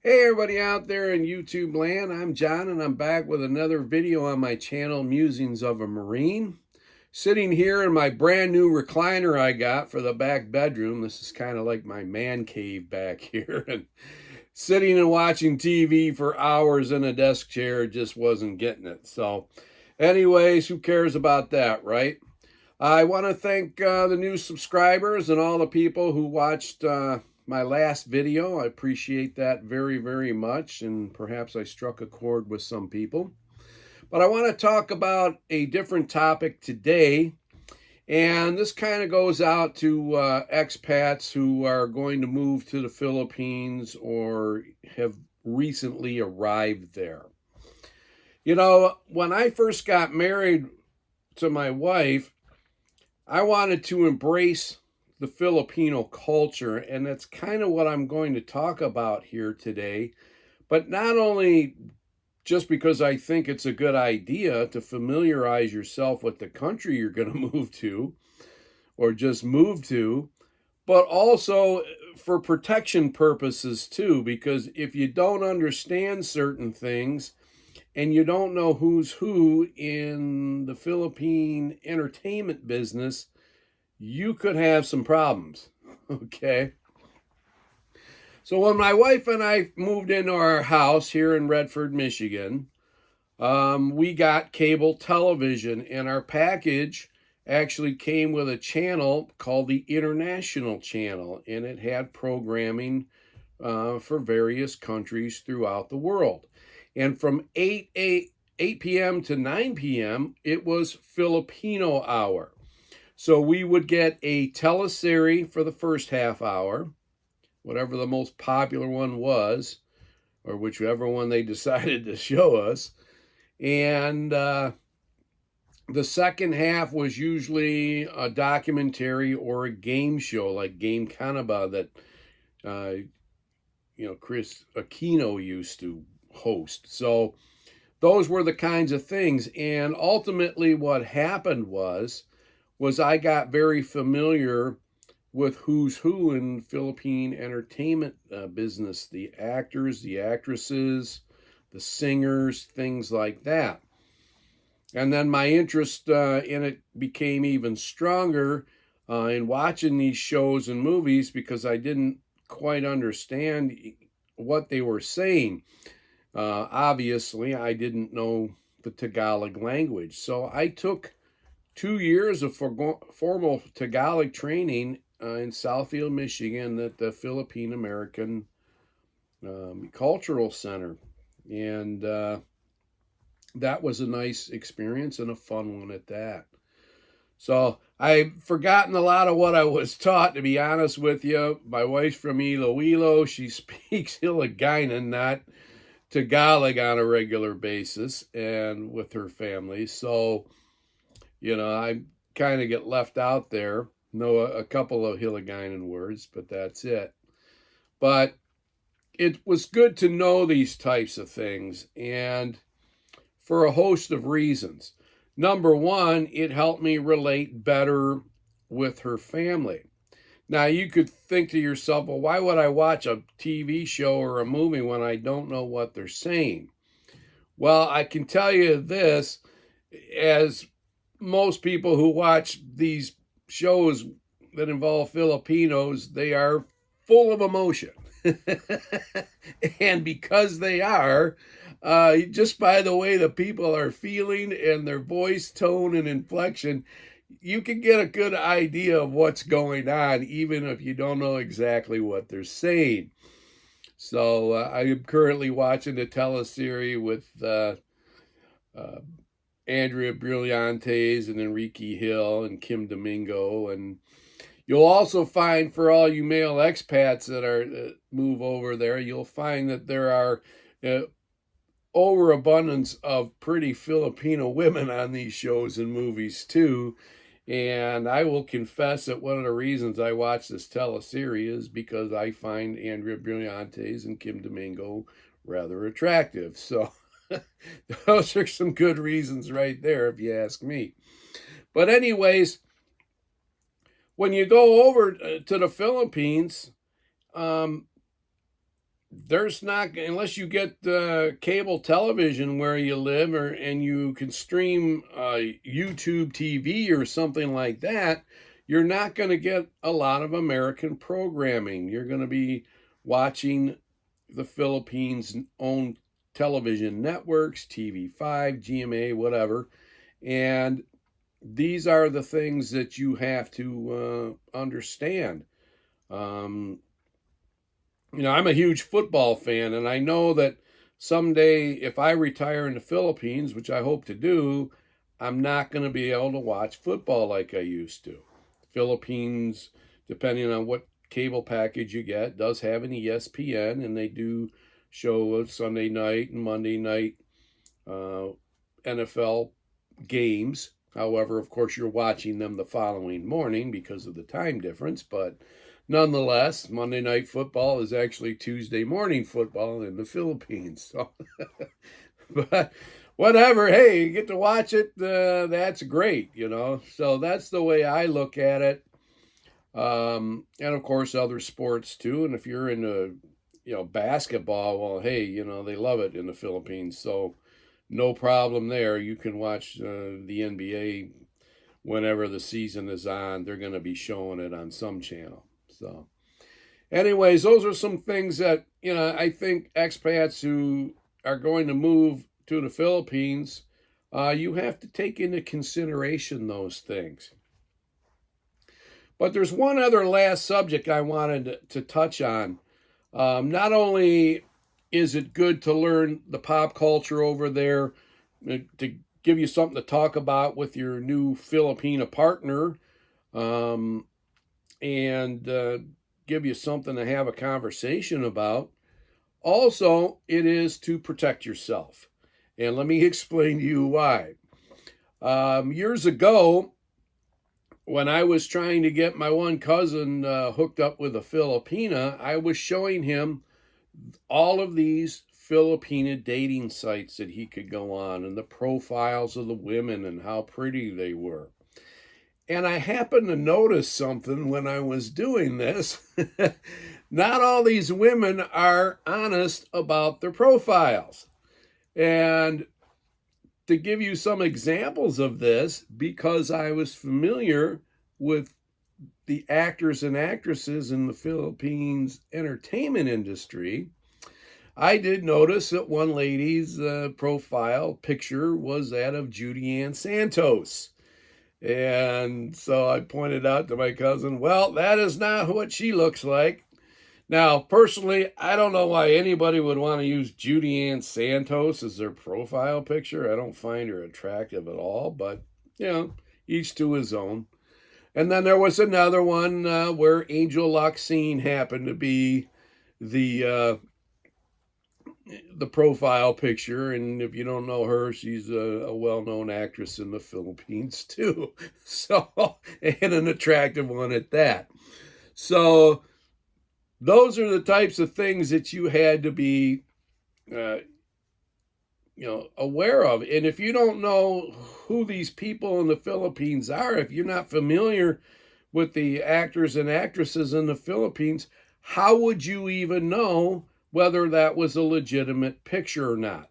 Hey everybody out there in YouTube land, I'm John and I'm back with another video on my channel, Musings of a Marine. Sitting here in my brand new recliner I got for the back bedroom. This is kind of like my man cave back here. And sitting and watching TV for hours in a desk chair just wasn't getting it. So anyways, who cares about that, right? I want to thank the new subscribers and all the people who watched my last video. I appreciate that very, very much, and perhaps I struck a chord with some people. But I want to talk about a different topic today, and this kind of goes out to expats who are going to move to the Philippines or have recently arrived there. You know, when I first got married to my wife, I wanted to embrace the Filipino culture, and that's kind of what I'm going to talk about here today. But not only just because I think it's a good idea to familiarize yourself with the country you're going to move to or just move to, but also for protection purposes too, because if you don't understand certain things and you don't know who's who in the Philippine entertainment business, you could have some problems. Okay. So when my wife and I moved into our house here in Redford, Michigan, we got cable television, and our package actually came with a channel called the International Channel, and it had programming for various countries throughout the world. And from 8 p.m. to 9 p.m., it was Filipino hour. So we would get a teleserie for the first half hour, whatever the most popular one was, or whichever one they decided to show us. And the second half was usually a documentary or a game show like Game Canaba that, Chris Aquino used to host. So those were the kinds of things. And ultimately what happened was I got very familiar with who's who in Philippine entertainment business, the actors, the actresses, the singers, things like that. And then my interest in it became even stronger in watching these shows and movies because I didn't quite understand what they were saying. Obviously, I didn't know the Tagalog language. So I took 2 years of formal Tagalog training in Southfield, Michigan at the Philippine American Cultural Center. And that was a nice experience and a fun one at that. So I've forgotten a lot of what I was taught, to be honest with you. My wife's from Iloilo. She speaks Hiligaynon, not Tagalog, on a regular basis and with her family. So, I kind of get left out there. Know a couple of Hiligaynon words, but that's it. But it was good to know these types of things, and for a host of reasons. Number one, it helped me relate better with her family. Now, you could think to yourself, well, why would I watch a TV show or a movie when I don't know what they're saying? Well, I can tell you this, as most people who watch these shows that involve Filipinos, they are full of emotion. And because they are, just by the way the people are feeling and their voice tone and inflection, you can get a good idea of what's going on, even if you don't know exactly what they're saying. So I am currently watching a teleserie with Andrea Brillantes and Enrique Hill and Kim Domingo. And you'll also find, for all you male expats that are move over there, you'll find that there are overabundance of pretty Filipino women on these shows and movies too. And I will confess that one of the reasons I watch this teleserie is because I find Andrea Brillantes and Kim Domingo rather attractive. So those are some good reasons right there, if you ask me. But anyways, when you go over to the Philippines, um, there's not, unless you get cable television where you live, and you can stream YouTube TV or something like that, you're not going to get a lot of American programming. You're going to be watching the Philippines' own television networks, TV5, GMA, whatever. And these are the things that you have to understand. Um, I'm a huge football fan, and I know that someday, if I retire in the Philippines, which I hope to do, I'm not going to be able to watch football like I used to. Philippines, depending on what cable package you get, does have an ESPN, and they do show Sunday night and Monday night NFL games. However, of course, you're watching them the following morning because of the time difference, but nonetheless, Monday Night Football is actually Tuesday morning football in the Philippines. So, but whatever, hey, you get to watch it. That's great, So that's the way I look at it. And of course, other sports too. And if you're into, basketball, well, hey, they love it in the Philippines. So no problem there. You can watch the NBA whenever the season is on. They're going to be showing it on some channel. So, anyways, those are some things that, I think expats who are going to move to the Philippines, you have to take into consideration those things. But there's one other last subject I wanted to touch on. Not only is it good to learn the pop culture over there, to give you something to talk about with your new Filipino partner, and give you something to have a conversation about. Also, it is to protect yourself. And let me explain to you why. Years ago, when I was trying to get my one cousin hooked up with a Filipina, I was showing him all of these Filipina dating sites that he could go on, and the profiles of the women and how pretty they were. And I happened to notice something when I was doing this. Not all these women are honest about their profiles. And to give you some examples of this, because I was familiar with the actors and actresses in the Philippines entertainment industry, I did notice that one lady's profile picture was that of Judy Ann Santos. And so I pointed out to my cousin, well, that is not what she looks like. Now, personally, I don't know why anybody would want to use Judy Ann Santos as their profile picture. I don't find her attractive at all, but, each to his own. And then there was another one where Angel Locsin happened to be the profile picture, and if you don't know her, she's a well-known actress in the Philippines too. So, and an attractive one at that. So those are the types of things that you had to be aware of. And if you don't know who these people in the Philippines are, if you're not familiar with the actors and actresses in the Philippines, how would you even know whether that was a legitimate picture or not?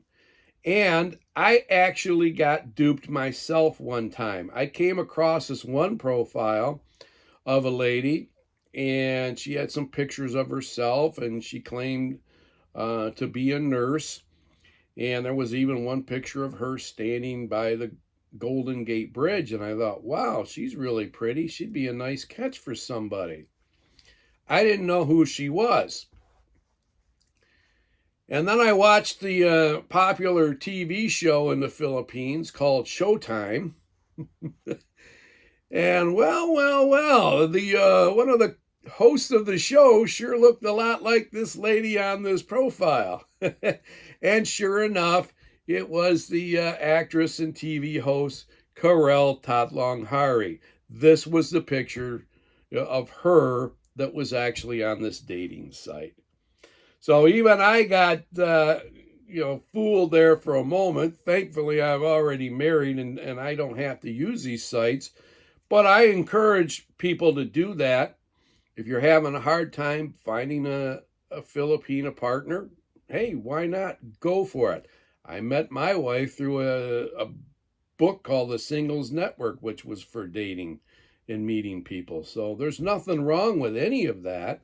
And I actually got duped myself one time. I came across this one profile of a lady, and she had some pictures of herself, and she claimed to be a nurse. And there was even one picture of her standing by the Golden Gate Bridge. And I thought, wow, she's really pretty. She'd be a nice catch for somebody. I didn't know who she was. And then I watched the popular TV show in the Philippines called Showtime. And well, the one of the hosts of the show sure looked a lot like this lady on this profile. And sure enough, it was the actress and TV host Karel Tatlonghari. This was the picture of her that was actually on this dating site. So even I got fooled there for a moment. Thankfully, I've already married and I don't have to use these sites. But I encourage people to do that. If you're having a hard time finding a a Filipino partner, hey, why not go for it? I met my wife through a book called The Singles Network, which was for dating and meeting people. So there's nothing wrong with any of that.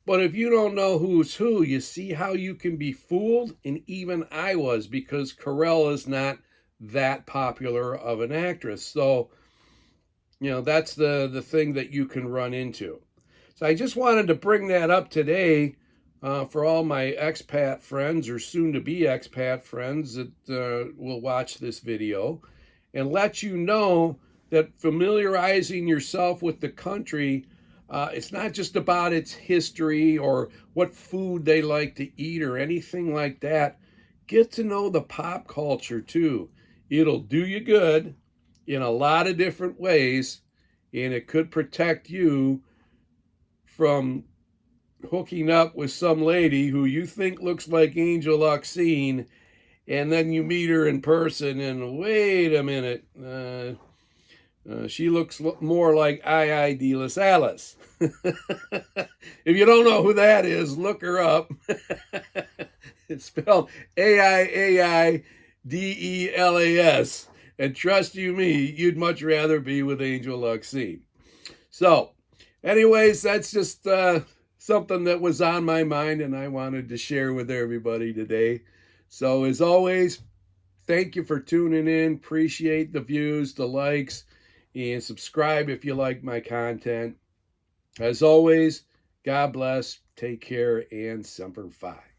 But if you don't know who's who, you see how you can be fooled? And even I was, because Carell is not that popular of an actress. So, that's the thing that you can run into. So I just wanted to bring that up today for all my expat friends or soon to be expat friends that will watch this video, and let you know that familiarizing yourself with the country, it's not just about its history or what food they like to eat or anything like that. Get to know the pop culture too. It'll do you good in a lot of different ways, and it could protect you from hooking up with some lady who you think looks like Angel Luxine, and then you meet her in person and wait a minute, she looks more like Ai de las Alas. If you don't know who that is, look her up. It's spelled Aiaidelas. And trust you me, you'd much rather be with Angel Luxine. So, anyways, that's just something that was on my mind and I wanted to share with everybody today. So, as always, thank you for tuning in. Appreciate the views, the likes, and subscribe if you like my content. As always, God bless, take care, and Semper Fi.